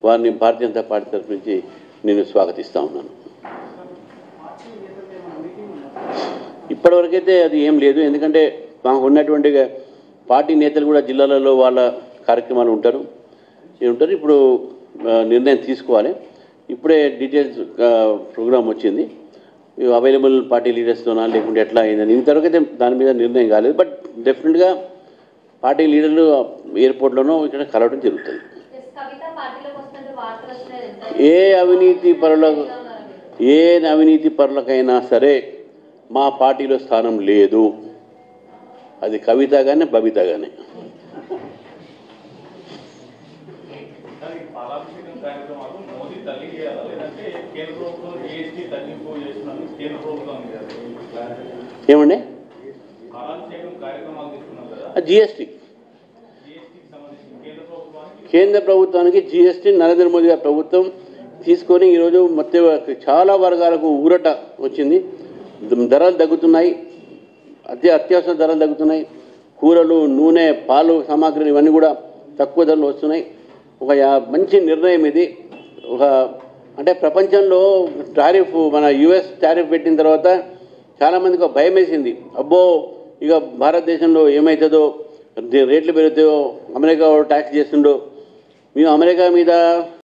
వారిని భారతీయ జనతా పార్టీ తరఫు నుంచి నేను స్వాగతిస్తూ ఉన్నాను. ఇప్పటివరకైతే అది ఏం లేదు, ఎందుకంటే మాకు ఉన్నటువంటి పార్టీ నేతలు కూడా జిల్లాలలో వాళ్ళ కార్యక్రమాలు ఉంటారు. ఇప్పుడు నిర్ణయం తీసుకోవాలి. ఇప్పుడే డీటెయిల్స్ ప్రోగ్రామ్ వచ్చింది, అవైలబుల్ పార్టీ లీడర్స్తోనా లేకుంటే ఎట్లా అయిందని ఇంతవరకైతే దాని మీద నిర్ణయం కాలేదు. బట్ డెఫినెట్గా పార్టీ లీడర్లు ఎయిర్పోర్ట్లోనూ ఇక్కడ కలవడం జరుగుతుంది. ఏ అవినీతి పరులకైనా సరే మా పార్టీలో స్థానం లేదు, అది కవిత కానీ బబిత కానీ. ఏమండి జిఎస్టీ కేంద్ర ప్రభుత్వానికి జిఎస్టీ నరేంద్ర మోదీ గారి ప్రభుత్వం తీసుకొని ఈరోజు మొత్తం చాలా వర్గాలకు ఊరట వచ్చింది. ధరలు తగ్గుతున్నాయి, అత్యవసర ధరలు తగ్గుతున్నాయి. కూరలు, నూనె, పాలు సామాగ్రిలు ఇవన్నీ కూడా తక్కువ ధరలు వస్తున్నాయి. ఒక మంచి నిర్ణయం ఇది. అంటే ప్రపంచంలో టారిఫ్, మన యుఎస్ టారిఫ్ పెట్టిన తర్వాత చాలామందికి ఒక భయం వేసింది. అబ్బో ఇక భారతదేశంలో ఏమవుతుందో, రేట్లు పెరుగుతాయో, అమెరికా ట్యాక్స్ చేస్తుండో. మేము అమెరికా మీద